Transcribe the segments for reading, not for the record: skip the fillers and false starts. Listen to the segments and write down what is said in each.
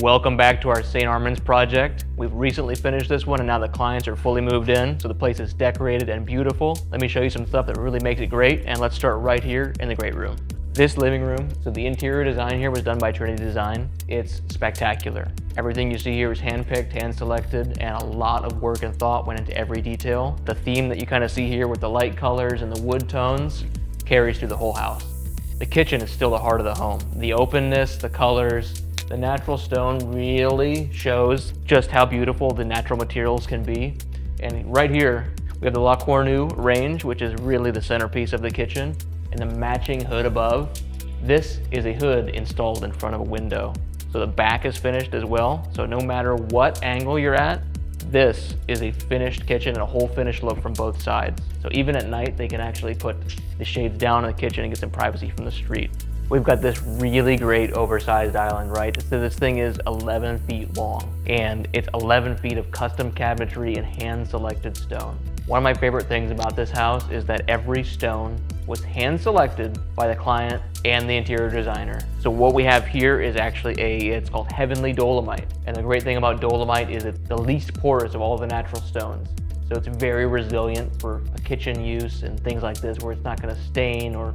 Welcome back to our St. Armand's project. We've recently finished this one and now the clients are fully moved in, so the place is decorated and beautiful. Let me show you some stuff that really makes it great, and let's start right here in the great room. This living room, so the interior design here was done by Trinity Design. It's spectacular. Everything you see here is hand-picked, hand-selected, and a lot of work and thought went into every detail. The theme that you kind of see here with the light colors and the wood tones carries through the whole house. The kitchen is still the heart of the home. The openness, the colors, the natural stone really shows just how beautiful the natural materials can be. And right here, we have the La Cornue range, which is really the centerpiece of the kitchen, and the matching hood above. This is a hood installed in front of a window. So the back is finished as well. So no matter what angle you're at, this is a finished kitchen and a whole finished look from both sides. So even at night, they can actually put the shades down in the kitchen and get some privacy from the street. We've got this really great oversized island, right? So this thing is 11 feet long, and it's 11 feet of custom cabinetry and hand-selected stone. One of my favorite things about this house is that every stone was hand-selected by the client and the interior designer. So what we have here is actually it's called Heavenly Dolomite. And the great thing about Dolomite is it's the least porous of all the natural stones. So it's very resilient for a kitchen use and things like this where it's not gonna stain or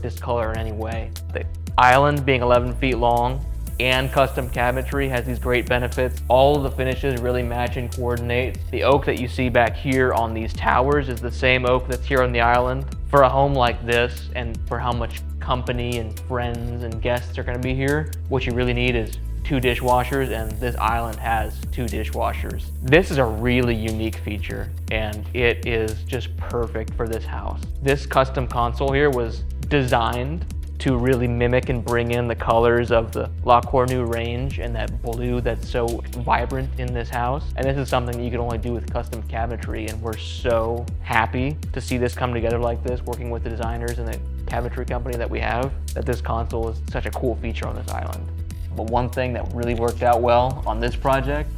discolor in any way. The island being 11 feet long and custom cabinetry has these great benefits. All of the finishes really match and coordinate. The oak that you see back here on these towers is the same oak that's here on the island. For a home like this, and for how much company and friends and guests are gonna be here, what you really need is 2 dishwashers, and this island has 2 dishwashers. This is a really unique feature, and it is just perfect for this house. This custom console here was designed to really mimic and bring in the colors of the La Cornue range and that blue that's so vibrant in this house. And this is something that you can only do with custom cabinetry, and we're so happy to see this come together like this, working with the designers and the cabinetry company that we have, that this console is such a cool feature on this island. But one thing that really worked out well on this project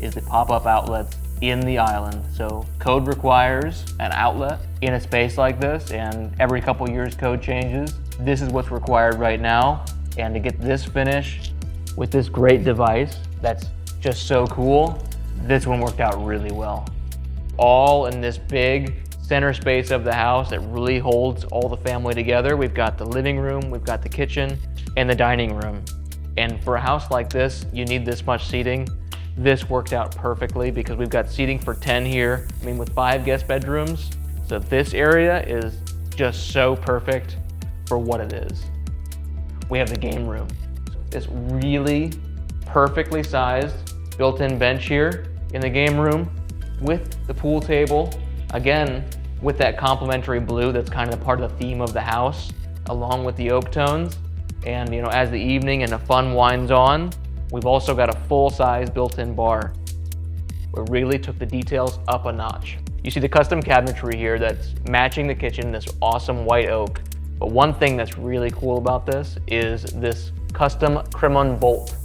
is the pop-up outlets in the island. So code requires an outlet in a space like this, and every couple years code changes. This is what's required right now, and to get this finished with this great device that's just so cool, this one worked out really well. All in this big center space of the house that really holds all the family together. We've got the living room, we've got the kitchen, and the dining room. And for a house like this, you need this much seating. This worked out perfectly because we've got seating for 10 here. I mean, with 5 guest bedrooms. So this area is just so perfect for what it is. We have the game room. This really perfectly sized built-in bench here in the game room with the pool table. Again, with that complementary blue that's kind of part of the theme of the house, along with the oak tones. And as the evening and the fun winds on, we've also got a full-size built-in bar. We really took the details up a notch. You see the custom cabinetry here that's matching the kitchen, this awesome white oak. But one thing that's really cool about this is this custom Cremon bolt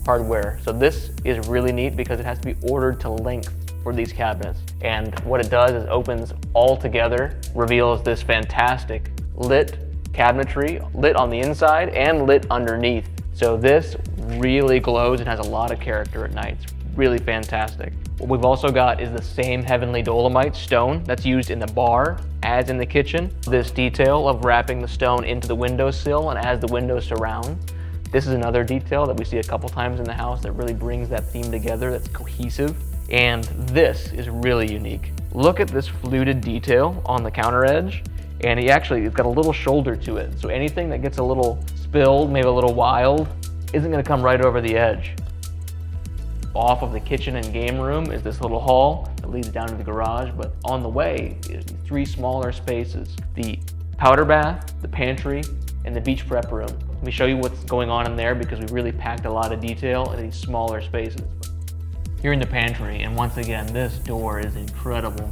hardware. So this is really neat because it has to be ordered to length for these cabinets. And what it does is opens all together, reveals this fantastic lit cabinetry, lit on the inside and lit underneath. So this really glows and has a lot of character at night. It's really fantastic. What we've also got is the same Heavenly Dolomite stone that's used in the bar as in the kitchen. This detail of wrapping the stone into the windowsill and as the windows surround. This is another detail that we see a couple times in the house that really brings that theme together, that's cohesive. And this is really unique. Look at this fluted detail on the counter edge. And it's got a little shoulder to it. So anything that gets a little spilled, maybe a little wild, isn't gonna come right over the edge. Off of the kitchen and game room is this little hall that leads down to the garage, but on the way is 3 smaller spaces. The powder bath, the pantry, and the beach prep room. Let me show you what's going on in there because we really packed a lot of detail in these smaller spaces. Here in the pantry, and once again, this door is incredible.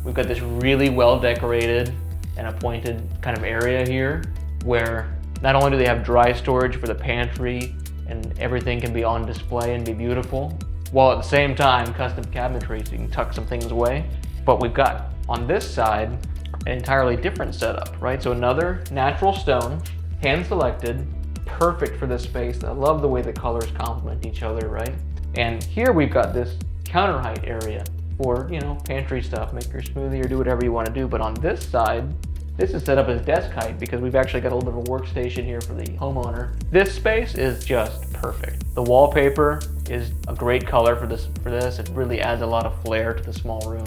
We've got this really well decorated and appointed kind of area here where not only do they have dry storage for the pantry and everything can be on display and be beautiful, while at the same time custom cabinetry so you can tuck some things away. But we've got on this side an entirely different setup, right? So another natural stone, hand selected, perfect for this space. I love the way the colors complement each other, right? And here we've got this counter height area for, you know, pantry stuff, make your smoothie or do whatever you want to do. But on this side, this is set up as desk height because we've actually got a little bit of a workstation here for the homeowner. This space is just perfect. The wallpaper is a great color for this. It really adds a lot of flair to the small room.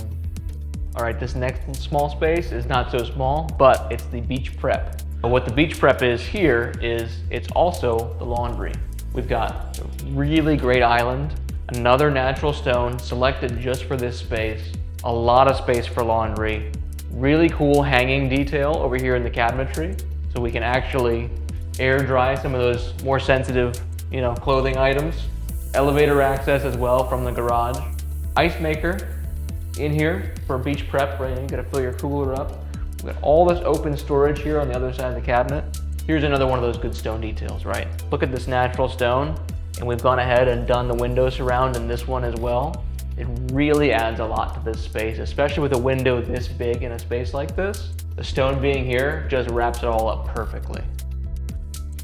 All right, this next small space is not so small, but it's the beach prep. But what the beach prep is here is it's also the laundry. We've got a really great island, another natural stone selected just for this space, a lot of space for laundry, really cool hanging detail over here in the cabinetry, so we can actually air dry some of those more sensitive, you know, clothing items. Elevator access as well from the garage. Ice maker in here for beach prep, right? You gotta fill your cooler up. We've got all this open storage here on the other side of the cabinet. Here's another one of those good stone details, right? Look at this natural stone, and we've gone ahead and done the window surround in this one as well. It really adds a lot to this space, especially with a window this big in a space like this. The stone being here just wraps it all up perfectly.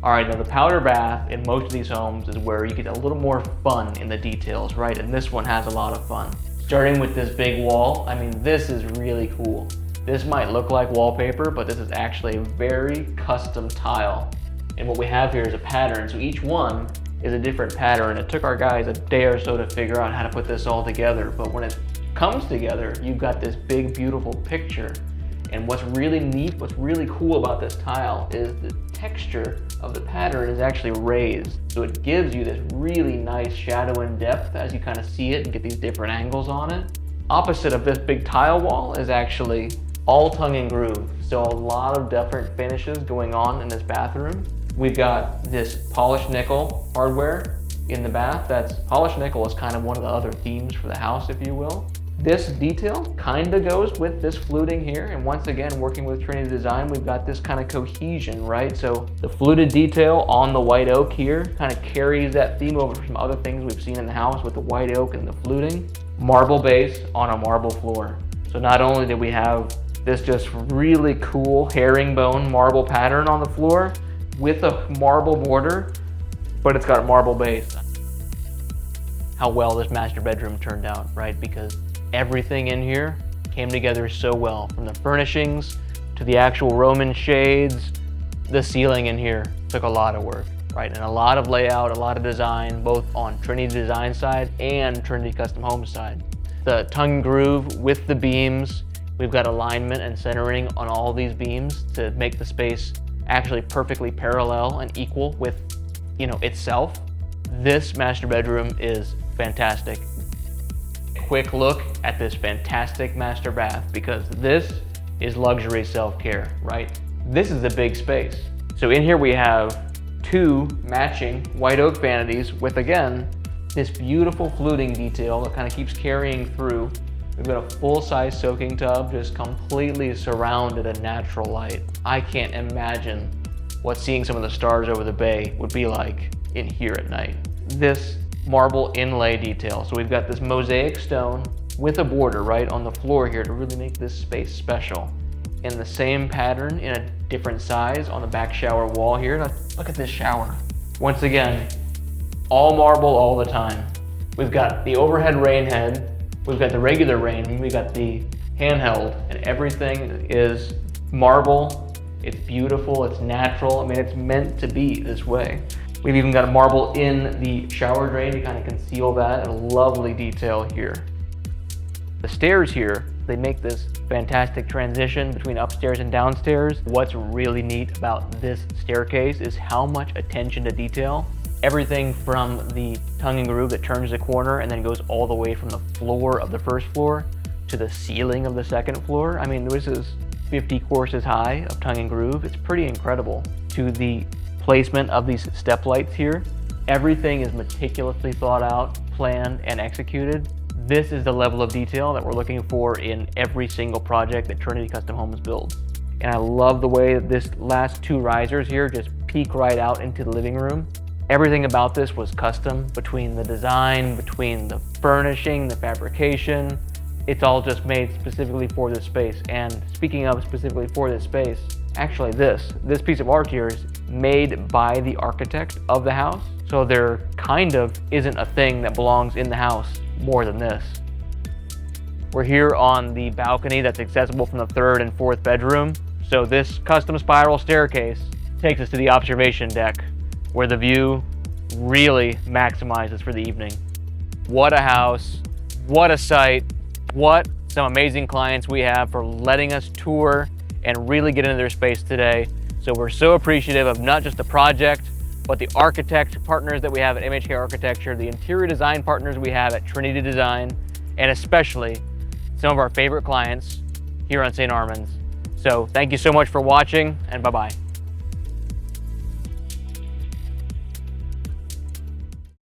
All right, now the powder bath in most of these homes is where you get a little more fun in the details, right? And this one has a lot of fun. Starting with this big wall, I mean, this is really cool. This might look like wallpaper, but this is actually a very custom tile. And what we have here is a pattern, so each one is a different pattern. It took our guys a day or so to figure out how to put this all together, but when it comes together, you've got this big, beautiful picture. And what's really neat, what's really cool about this tile is the texture of the pattern is actually raised. So it gives you this really nice shadow and depth as you kind of see it and get these different angles on it. Opposite of this big tile wall is actually all tongue and groove. So a lot of different finishes going on in this bathroom. We've got this polished nickel hardware in the bath. Polished nickel is kind of one of the other themes for the house, if you will. This detail kind of goes with this fluting here. And once again, working with Trinity Design, we've got this kind of cohesion, right? So the fluted detail on the white oak here kind of carries that theme over from other things we've seen in the house with the white oak and the fluting. Marble base on a marble floor. So not only did we have this just really cool herringbone marble pattern on the floor with a marble border, but it's got a marble base. How well this master bedroom turned out, right? Because everything in here came together so well, from the furnishings to the actual Roman shades. The ceiling in here took a lot of work, right? And a lot of layout, a lot of design, both on Trinity Design side and Trinity Custom Home side. The tongue groove with the beams, we've got alignment and centering on all these beams to make the space actually perfectly parallel and equal with, you know, itself. This master bedroom is fantastic. Quick look at this fantastic master bath, because this is luxury self-care, right? This is a big space. So in here we have two matching white oak vanities with, again, this beautiful fluting detail that kind of keeps carrying through. We've got a full-size soaking tub just completely surrounded in natural light. I can't imagine what seeing some of the stars over the bay would be like in here at night. This marble inlay detail. So we've got this mosaic stone with a border right on the floor here to really make this space special. In the same pattern in a different size on the back shower wall here. Now, look at this shower. Once again, all marble all the time. We've got the overhead rain head, we've got the regular rain, we've got the handheld, and everything is marble. It's beautiful, it's natural. I mean, it's meant to be this way. We've even got a marble in the shower drain to kind of conceal that, and a lovely detail here. The stairs here, they make this fantastic transition between upstairs and downstairs. What's really neat about this staircase is how much attention to detail. Everything from the tongue and groove that turns the corner and then goes all the way from the floor of the first floor to the ceiling of the second floor. I mean, this is 50 courses high of tongue and groove. It's pretty incredible. To the placement of these step lights here, everything is meticulously thought out, planned, and executed. This is the level of detail that we're looking for in every single project that Trinity Custom Homes builds. And I love the way that this last two risers here just peek right out into the living room. Everything about this was custom, between the design, between the furnishing, the fabrication. It's all just made specifically for this space. And speaking of specifically for this space, Actually, this piece of art here is made by the architect of the house. So there kind of isn't a thing that belongs in the house more than this. We're here on the balcony that's accessible from the 3rd and 4th bedroom. So this custom spiral staircase takes us to the observation deck, where the view really maximizes for the evening. What a house, what a site, what some amazing clients we have for letting us tour and really get into their space today. So we're so appreciative of not just the project, but the architect partners that we have at MHK Architecture, the interior design partners we have at Trinity Design, and especially some of our favorite clients here on St. Armand's. So thank you so much for watching, and bye-bye.